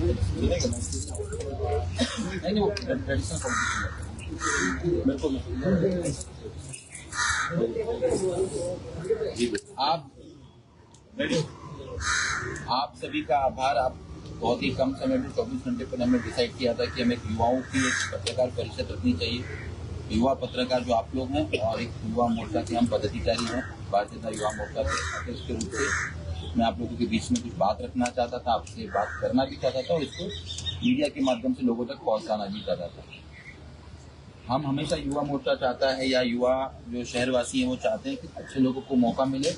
नहीं वो traditional competition मेरे को आप सभी का आभार। आप बहुत ही कम समय में 24 घंटे पर हमने डिसाइड किया था कि हमें युवाओं की एक पत्रकार परिषद रखनी चाहिए। युवा पत्रकार जो आप लोग हैं और एक युवा मोर्चा के हम पदाधिकारी हैं, भारतीय जनता युवा मोर्चा के अध्यक्ष के रूप से मैं आप लोगों के बीच में कुछ बात रखना चाहता था, आपसे बात करना भी चाहता था और इसको मीडिया के माध्यम से लोगों तक पहुंचाना भी चाहता था। हम हमेशा युवा मोर्चा चाहता है या युवा जो शहरवासी हैं वो चाहते हैं कि अच्छे लोगों को मौका मिले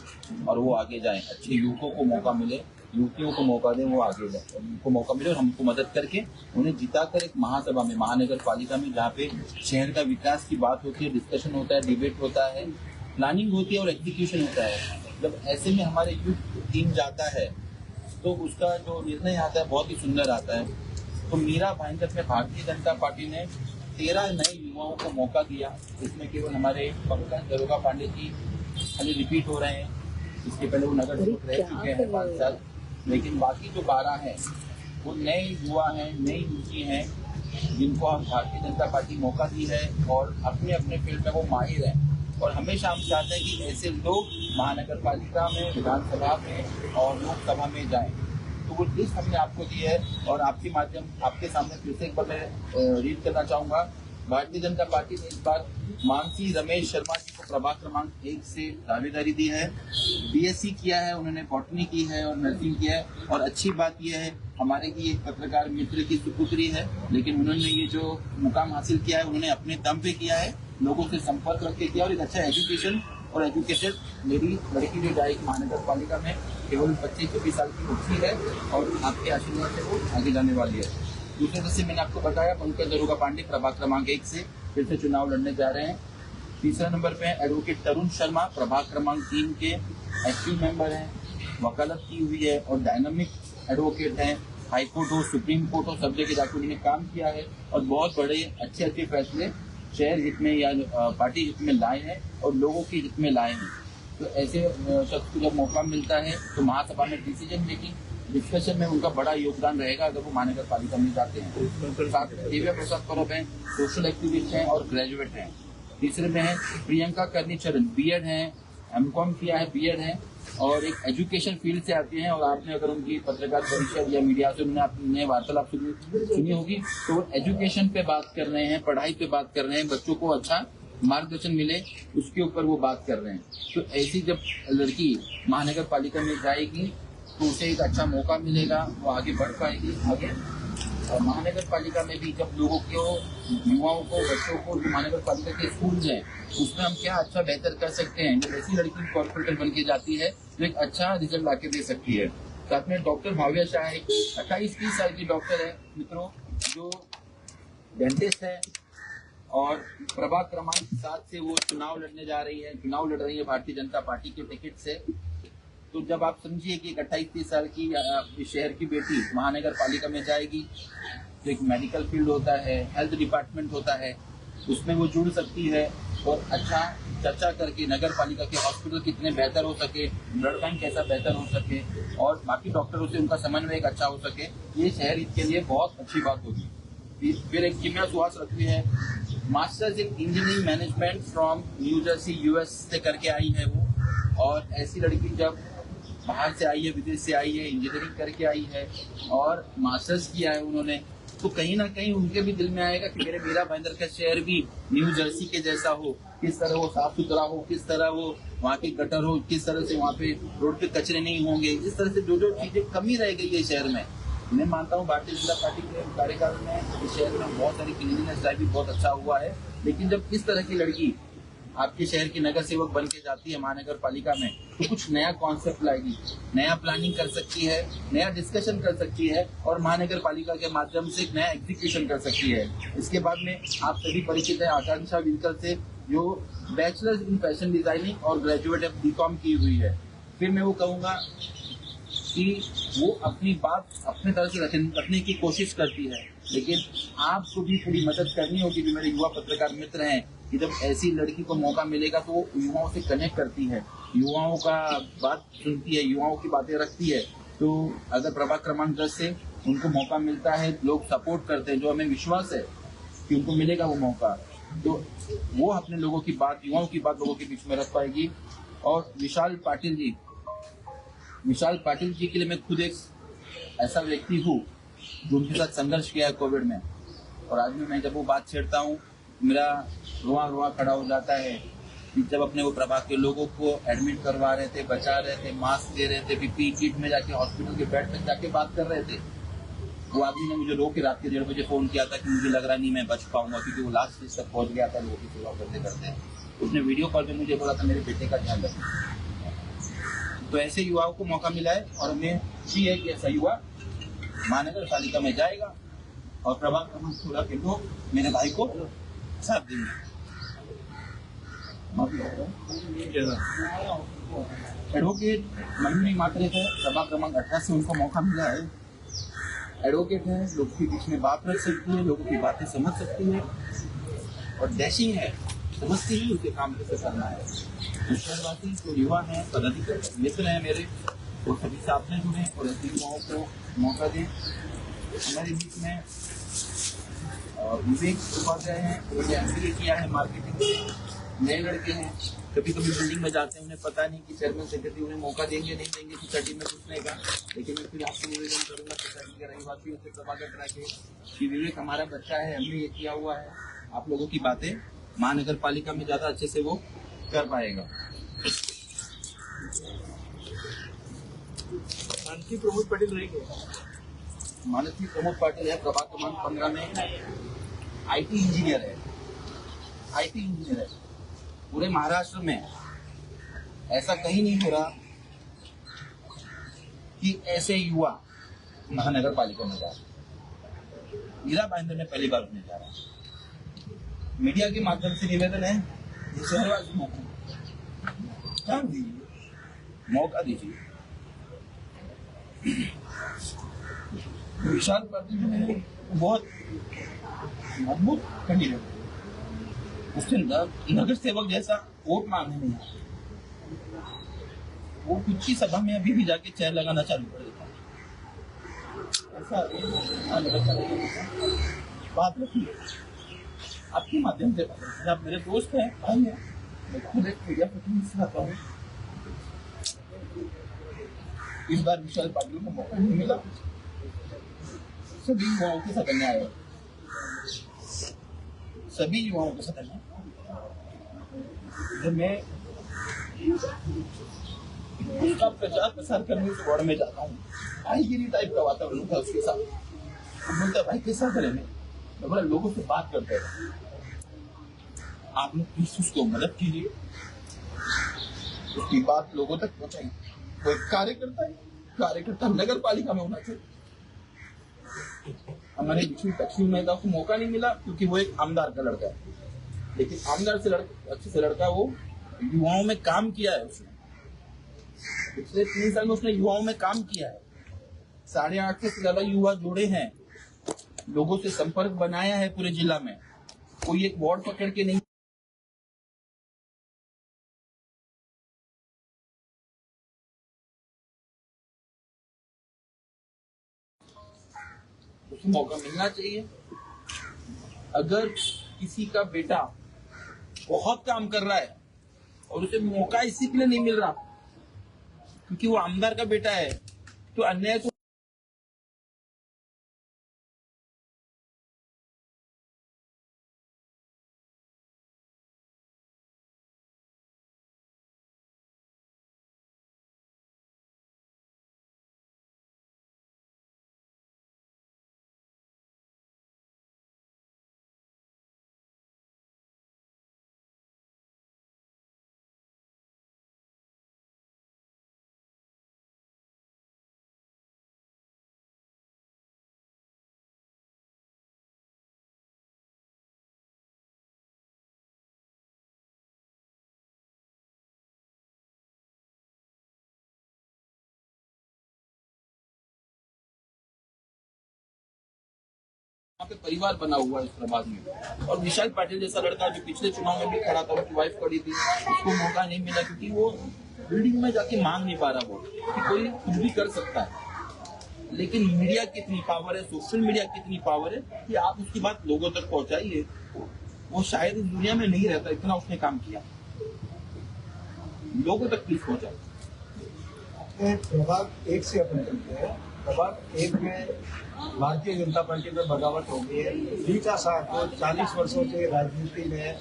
और वो आगे जाएं, अच्छे युवकों को मौका मिले, युवतियों को मौका दें, वो आगे जाए, उनको मौका मिले और हमको मदद करके उन्हें जिताकर एक महासभा में, महानगर पालिका में, जहाँ पे शहर का विकास की बात होती है, डिस्कशन होता है, डिबेट होता है, प्लानिंग होती है और एग्जीक्यूशन होता है। जब ऐसे में हमारे यूथ टीम जाता है तो उसका जो निर्णय आता है बहुत ही सुंदर आता है। तो मीरा भाईंदर में भारतीय जनता पार्टी ने 13 नए युवाओं को मौका दिया। इसमें केवल हमारे पंकज दरोगा पांडे जी खाली रिपीट हो रहे हैं, इसके पहले वो नगर सेवक रह चुके हैं 5 साल, लेकिन बाकी जो 12 हैं वो नए युवा हैं, नई युवती हैं जिनको हम भारतीय जनता पार्टी मौका दी है और अपने अपने फील्ड में वो माहिर हैं। और हमेशा हम चाहते हैं कि ऐसे लोग महानगर पालिका में, विधानसभा में और लोकसभा में जाएं। तो वो लिस्ट हमने आपको दी है और आपके माध्यम आपके सामने फिर से एक बार मैं रीड करना चाहूँगा। भारतीय जनता पार्टी ने इस बार मानसी रमेश शर्मा जी को प्रभाग क्रमांक 1 से दावेदारी दी है। बीएससी किया है उन्होंने, बॉटनी की है और नर्सिंग किया है। और अच्छी बात यह है हमारे की एक पत्रकार मित्र की सुपुत्री है, लेकिन उन्होंने ये जो मुकाम हासिल किया है उन्होंने अपने दम पे किया है, लोगों से संपर्क रख के किया और एक अच्छा एजुकेशन और एजुकेटेड मेरी लड़की जो जाएगी महानगर पालिका में, केवल 25-24 साल की बच्ची है और आपके आशीर्वाद से वो आगे जाने वाली है। दूसरे तरफ से मैंने आपको बताया पंकज दरोगा पांडे प्रभाग क्रमांक 1 से फिर से चुनाव लड़ने जा रहे हैं। तीसरा नंबर पे एडवोकेट तरुण शर्मा प्रभाग क्रमांक 3 के एक्टिव मेंबर हैं, वकालत की हुई है और डायनामिक एडवोकेट हैं। हाईकोर्ट हो, सुप्रीम कोर्ट हो, सब जगह जाकर उन्होंने काम किया है और बहुत बड़े अच्छे अच्छे फैसले शहर हित में या पार्टी हित में लाए हैं और लोगों के हित में लाए हैं। तो ऐसे शख्स को जब मौका मिलता है तो महासभा में डिसीजन मेकिंग डिस्कशन में उनका बड़ा योगदान रहेगा अगर वो महानगर पालिका में जाते हैं। साथ में दिव्या प्रसाद परब हैं, सोशल एक्टिविस्ट हैं और ग्रेजुएट हैं। तीसरे में है प्रियंका कर्णीचरण, बीएड हैं, एमकॉम किया है, बीएड है और एक एजुकेशन फील्ड से आती हैं। और आपने अगर उनकी पत्रकार परिषद या मीडिया से उन्होंने वार्तालाप सुनी होगी तो वो एजुकेशन पे बात कर रहे हैं, पढ़ाई पे बात कर रहे हैं, बच्चों को अच्छा मार्गदर्शन मिले उसके ऊपर वो बात कर रहे हैं। तो ऐसी जब लड़की महानगर पालिका में जाएगी तो उसे एक अच्छा मौका मिलेगा, वो आगे बढ़ पाएगी आगे। और महानगर पालिका में भी जब लोगों को, युवाओं को, बच्चों को जो महानगर पालिका के स्कूल हैं उसमें हम क्या अच्छा बेहतर कर सकते हैं, जब ऐसी लड़की कॉर्पोरेटर बन के जाती है तो एक अच्छा रिजल्ट लाके दे सकती है। साथ में डॉक्टर भाव्या शाह 28-30 साल की डॉक्टर है मित्रों, जो डेंटिस्ट है और प्रभाग क्रमांक 7 से वो चुनाव लड़ रही है भारतीय जनता पार्टी के टिकट से। तो जब आप समझिए कि 28-30 साल की शहर की बेटी महानगर पालिका में जाएगी तो एक मेडिकल फील्ड होता है, हेल्थ डिपार्टमेंट होता है, उसमें वो जुड़ सकती है और अच्छा चर्चा करके नगर पालिका के हॉस्पिटल कितने बेहतर हो सके, ब्लड बैंक कैसा बेहतर हो सके और बाकी डॉक्टरों से उनका समन्वय एक अच्छा हो सके, ये शहर के लिए बहुत अच्छी बात होगी। फिर एक किम्या सुहास रखी है, masters in engineering management from new Jersey US से करके आई है वो। और ऐसी लड़की जब बाहर से आई है, विदेश से आई है, इंजीनियरिंग करके आई है और मास्टर्स किया है उन्होंने, तो कहीं ना कहीं उनके भी दिल में आएगा कि मेरे मीरा भाईंदर का शहर भी न्यू जर्सी के जैसा हो, किस तरह वो साफ सुथरा हो, किस तरह वो वहाँ के गटर हो, किस तरह से वहाँ पे रोड पे कचरे नहीं होंगे, इस तरह से जो जो चीजें कमी रह गई है शहर में। मैं मानता हूँ भारतीय जनता पार्टी के कार्यकाल में इस शहर में बहुत सारी क्लीनिंगनेस ड्राइव भी बहुत अच्छा हुआ है, लेकिन जब इस तरह की लड़की आपके शहर की नगर सेवक बन के जाती है महानगर पालिका में तो कुछ नया कॉन्सेप्ट लाएगी, नया प्लानिंग कर सकती है, नया डिस्कशन कर सकती है और महानगर पालिका के माध्यम से नया एग्जीक्यूशन कर सकती है। इसके बाद में आप सभी परिचित है आकांक्षा विंकल से, जो बैचलर्स इन फैशन डिजाइनिंग और ग्रेजुएट ऑफ बीकॉम की हुई है। फिर मैं वो कहूँगा कि वो अपनी बात अपने तरह से रखने की कोशिश करती है, लेकिन आपको भी थोड़ी मदद करनी होगी जो मेरे युवा पत्रकार मित्र हैं, कि जब ऐसी लड़की को मौका मिलेगा तो वो युवाओं से कनेक्ट करती है, युवाओं का बात सुनती है, युवाओं की बातें रखती है। तो अगर प्रभाग क्रमांक 10 से उनको मौका मिलता है, लोग सपोर्ट करते हैं, जो हमें विश्वास है कि उनको मिलेगा वो मौका, तो वो अपने लोगों की बात, युवाओं की बात लोगों के बीच में रख पाएगी। और विशाल पाटिल जी के लिए मैं खुद एक ऐसा व्यक्ति हूँ जो उनके साथ संघर्ष किया है कोविड में, और आज भी मैं जब वो बात छेड़ता हूँ मेरा रुआ खड़ा हो जाता है कि जब अपने वो प्रभाग के लोगों को एडमिट करवा रहे थे, बचा रहे थे, मास्क दे रहे थे, पीपीई किट में जाके हॉस्पिटल के बेड पे जाके बात कर रहे थे, वो आदमी ने मुझे रो के रात के 1:30 बजे फोन किया था कि मुझे लग रहा नहीं मैं बच पाऊंगा, क्योंकि वो लास्ट स्टेज तक पहुंच गया था लोगों की सेवा करते करते। उसने वीडियो कॉल पे मुझे बोला था मेरे बेटे का ध्यान रखना। तो ऐसे युवाओं को मौका मिला है और हमें खुशी है कि ऐसा युवा महानगर पालिका में जाएगा और प्रभाग क्रमांक 16 के लोग मेरे भाई को साथ देंगे। एडवोकेट मयूरी मात्रे है, प्रभाग क्रमांक 18 से उनको मौका मिला है। एडवोकेट है, लोगों के बीच में बात रख सकती है, लोगों की बातें समझ सकती है और डैशिंग है, समझती ही उनके काम कैसे करना है। शहरवासी जो युवा हैं, पदाधिकारी मित्र हैं मेरे, वो सभी साथ में जुड़े और ऐसे युवाओं को मौका दें। हमारे बीच में विवेक उपाध्याय हैं, उन्होंने MBA किया है मार्केटिंग, नए लड़के हैं, कभी कभी बिल्डिंग में जाते हैं, उन्हें पता नहीं कि चेयरमैन सेक्रेटरी उन्हें मौका देंगे नहीं देंगे सोसाइटी में घुसने का, लेकिन मैं फिर आपको निवेदन करूंगा सोसाइटी के रहीवासियों से, प्रभाकर करा के कि विवेक हमारा बच्चा है, हमने ये किया हुआ है, आप लोगों की बातें महानगर पालिका में ज्यादा अच्छे से वो कर पाएगा। मानसी प्रमोद पाटिल रहेंगे। मानसी प्रमोद पाटिल है, प्रभाग क्रमांक 15 में IT इंजीनियर है। पूरे महाराष्ट्र में ऐसा कहीं नहीं हो रहा कि ऐसे युवा महानगर पालिका में जा रहे। मीरा भाईंदर ने पहली बार उसमें जा रहा है। मीडिया के माध्यम से निवेदन है, शहरवासियों को मौका दीजिए। विशाल पाटिल में बहुत मजबूत कैंडिडेट, उससे नगर सेवक जैसा वोट मांगने नहीं आता, वो कुछ ही सभा में अभी भी जाके चेयर लगाना चालू कर देता है। ऐसा बात रखिए आपके माध्यम से, आप मेरे दोस्त हैं, भाई हैं, मैं खुद एक मीडिया प्रतिनिधि से आता हूँ। इस बार विशाल पाटिल को मौका नहीं मिला, सभी युवाओं के साथ अन्याय है, सभी युवाओं के साथ अन्याय। जब मैं उसका प्रचार प्रसार करने उस वार्ड में जाता हूँ, भाईगिरी टाइप का वातावरण था उसके साथ। बोलता भाई कैसा करेंगे, मैं बोला लोगों से बात करते हैं, आप लोग प्लीज उसको मदद कीजिए, उसकी बात लोगों तक पहुंचाइए। वो एक कार्यकर्ता नगर पालिका में होना चाहिए। हमारे बिछुई तकसीम मेहता को मौका नहीं मिला क्योंकि वो एक आमदार का लड़का है, लेकिन आमदार से अच्छे से लड़का वो युवाओं में काम किया है। उसने पिछले 3 साल में उसने युवाओं में काम किया है। 850 से ज्यादा युवा जुड़े हैं, लोगों से संपर्क बनाया है पूरे जिला में। कोई एक वार्ड पकड़ के नहीं, उसे मौका मिलना चाहिए। अगर किसी का बेटा बहुत काम कर रहा है और उसे मौका इसी के लिए नहीं मिल रहा क्योंकि वो आमदार का बेटा है, तो अन्याय तो यहाँ पे परिवार बना हुआ है इस प्रभाग में। और विशाल पाटिल जैसा लड़का जो पिछले चुनाव में भी खड़ा था, उसकी वाइफ खड़ी थी, उसको मौका नहीं मिला क्योंकि वो बिल्डिंग में जाके मांग नहीं पा रहा वो कि कोई कुछ भी कर सकता है। लेकिन मीडिया कितनी पावर है, सोशल मीडिया कितनी पावर है कि आप उसकी बात लोगों तक पहुंचाइए। वो शायद इस दुनिया में नहीं रहता, इतना उसने काम किया, लोगों तक प्लीज पहुंचाए। प्रभाग 1 से अपन चलते हैं। प्रभाग 1 में भारतीय जनता पार्टी में बगावत हो गई है। रीता शाह को 40 वर्षों से राजनीति में,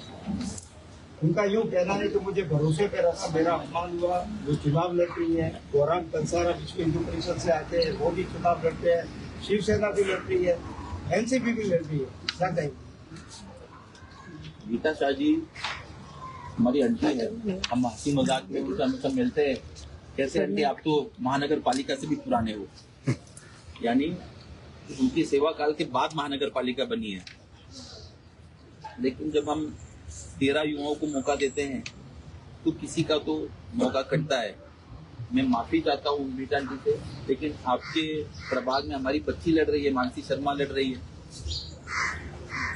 उनका यूं कहना है कि मुझे भरोसे पे रखा, मेरा अपमान हुआ। वो चुनाव लड़ रही है। गौरांग कंसारा विश्व हिंदू परिषद से आते हैं, वो भी चुनाव लड़ते हैं। शिवसेना भी लड़ रही है, एनसीपी भी लड़ रही है। क्या कहेंगे? रीता शाह जी हमारी आंटी है, हम हंसी मजाक में उनसे हमेशा मिलते हैं। कैसे आंटी, आप तो महानगर पालिका से भी पुराने हो, यानी उनकी सेवा काल के बाद महानगर पालिका बनी है। लेकिन जब हम 13 युवाओं को मौका देते हैं तो किसी का तो मौका कटता है। मैं माफी चाहता हूँ रीता आंटी से, लेकिन आपके प्रभाग में हमारी बच्ची लड़ रही है, मानसी शर्मा लड़ रही है।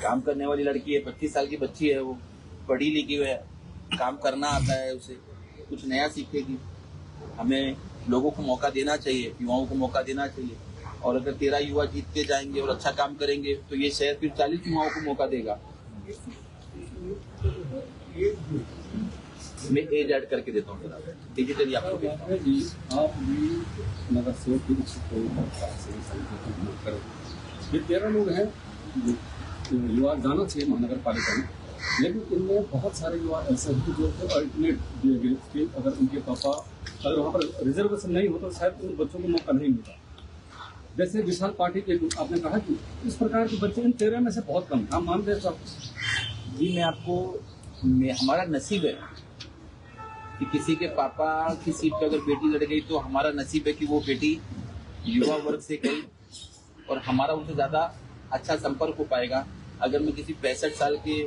काम करने वाली लड़की है, 25 साल की बच्ची है, वो पढ़ी लिखी है, काम करना आता है, उसे कुछ नया सीखेगी। हमें लोगों को मौका देना चाहिए, युवाओं को मौका देना चाहिए। और अगर 13 युवा जीतते जाएंगे और अच्छा काम करेंगे तो ये शहर फिर 40 युवाओं को मौका देगा। मैं एज ऐड करके देता हूँ जरा, डिजिटली आपको देता हूँ। आप भी नगर सेवक की ये 13 लोग हैं, युवा जाना चाहिए महानगर पालिका में, लेकिन इनमें बहुत सारे युवा ऐसे हैं जो अल्टरनेट दिए गए कि अगर उनके पापा अगर वहाँ पर रिजर्वेशन नहीं होता तो शायद उन बच्चों को मौका नहीं मिलता। जैसे विशाल पार्टी के आपने कहा कि इस प्रकार के बच्चे इन 13 में से बहुत कम, आप मानते हैं सब? जी, हमारा नसीब है कि किसी के पापा की सीट पर अगर बेटी लड़ गई तो हमारा नसीब है कि वो बेटी युवा वर्ग से गई और हमारा उनसे ज्यादा अच्छा संपर्क हो पाएगा। अगर मैं किसी 65 साल के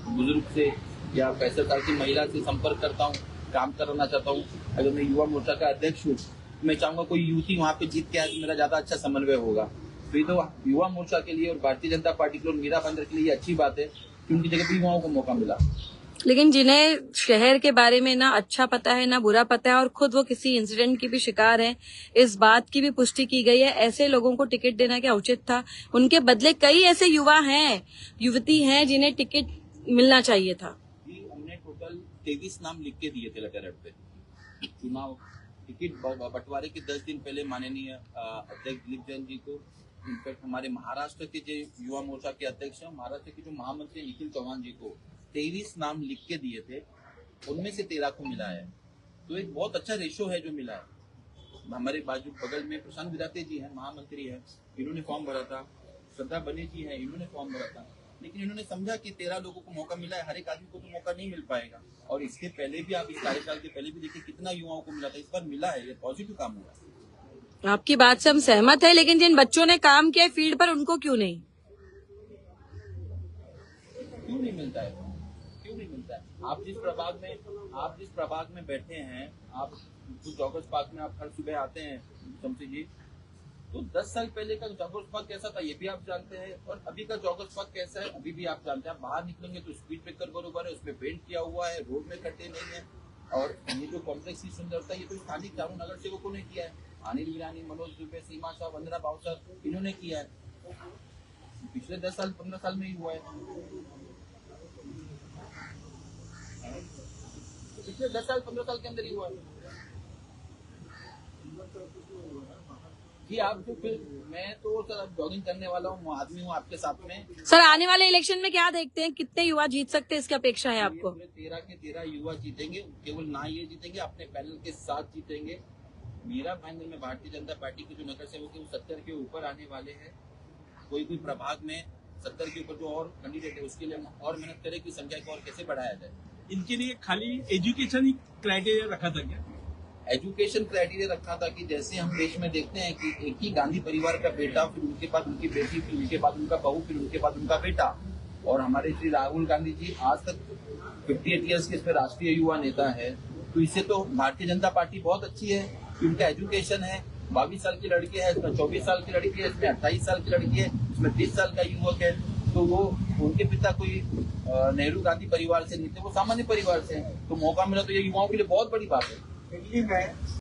बुजुर्ग से या 65 साल की महिला से संपर्क करता हूँ, काम कराना चाहता हूँ, अगर मैं युवा मोर्चा का अध्यक्ष हूँ, मैं चाहूंगा कोई युवती वहाँ पे जीत के आए तो मेरा ज्यादा अच्छा समन्वय होगा। तो ये तो युवा मोर्चा के लिए और भारतीय जनता पार्टी के लिए और मीरा बंदर के लिए ये अच्छी बात है कि उनकी जगह पे युवाओं को मौका मिला। लेकिन जिन्हें शहर के बारे में ना अच्छा पता है ना बुरा पता है और खुद वो किसी इंसिडेंट की भी शिकार हैं, इस बात की भी पुष्टि की गई है, ऐसे लोगों को टिकट देना क्या उचित था? उनके बदले कई ऐसे युवा हैं, युवती हैं जिन्हें टिकट मिलना चाहिए था। हमने टोटल 23 नाम लिख के दिए थे लेटर पे। चुनाव टिकट बंटवारे के 10 दिन पहले माननीय अध्यक्ष दिलीप जैन जी को, इनफैक्ट हमारे महाराष्ट्र के जो युवा मोर्चा के अध्यक्ष हैं, महाराष्ट्र के जो महामंत्री निखिल चौहान जी को 23 नाम लिख के दिए थे, उनमें से 13 को मिला है। तो एक बहुत अच्छा रेशो है जो मिला है। हमारे बाजू बगल में प्रशांत विराते जी हैं, महामंत्री हैं, इन्होंने फॉर्म भरा था। श्रद्धा बने जी हैं, इन्होंने फॉर्म भरा था। लेकिन इन्होंने समझा कि 13 लोगों को मौका मिला है, हर एक आदमी को तो मौका नहीं मिल पाएगा। और इसके पहले भी आप इस कार्यकाल के पहले भी देखिए कितना युवाओं को मिला था, इस बार मिला है, ये पॉजिटिव काम हुआ। आपकी बात से हम सहमत है, लेकिन जिन बच्चों ने काम किया फील्ड पर उनको क्यों नहीं मिलता है? क्यों नहीं मिलता है? आप जिस प्रभाग में बैठे हैं, आप जॉगर्स पार्क में आप हर सुबह आते हैं शमसी जी, तो 10 साल पहले का जॉगर्स पार्क कैसा था ये भी आप जानते हैं, और अभी का जॉगर्स पार्क कैसा है अभी भी आप जानते हैं। आप बाहर निकलेंगे तो स्पीड ब्रेकर बरोबर है, उसमें पेंट किया हुआ है, रोड में खड्डे नहीं है। और ये जो कॉम्प्लेक्स की सुंदरता ये तो स्थानीय चारों नगर सेवकों ने किया है। अनिल वीरानी, मनोज दुबे, सीमा शाह, वंदना बावसर, इन्होंने किया है। पिछले 10 साल 15 साल में ही हुआ है। पिछले 10 साल 15 साल के अंदर ही हुआ है जी। आप जो फिर मैं तो सर अब जॉगिंग करने वाला हूँ, आदमी हूँ आपके साथ में। सर, आने वाले इलेक्शन में क्या देखते हैं, कितने युवा जीत सकते हैं, इसकी अपेक्षा है आपको? 13 के 13 युवा जीतेंगे। केवल ना ये जीतेंगे, अपने पैनल के साथ जीतेंगे। मीरा भाईंदर में भारतीय जनता पार्टी के जो नगर सेवक है वो 70 के ऊपर आने वाले हैं। कोई प्रभाग में 70 के ऊपर जो और कैंडिडेट है उसके लिए हम और मेहनत करें कि संख्या को और कैसे बढ़ाया जाए। इनके लिए खाली एजुकेशन ही क्राइटेरिया रखा था क्या? एजुकेशन क्राइटेरिया रखा था कि जैसे हम देश में देखते हैं कि एक ही गांधी परिवार का बेटा, फिर उनके बाद उनकी बेटी, फिर उनके बाद उनका बहू, फिर उनके बाद उनका बेटा। और हमारे श्री राहुल गांधी जी आज तक 58 ईयर्स के इसमें राष्ट्रीय युवा नेता है। तो इससे तो भारतीय जनता पार्टी बहुत अच्छी है कि उनका एजुकेशन है। 22 साल की लड़की है, इसमें 24 साल की लड़की है, इसमें 28 साल की लड़की है, इसमें 30 साल का युवक है। तो वो उनके पिता कोई नेहरू गांधी परिवार से नहीं थे, वो सामान्य परिवार से हैं। तो मौका मिला तो ये युवाओं के लिए बहुत बड़ी बात है। दिल्ली में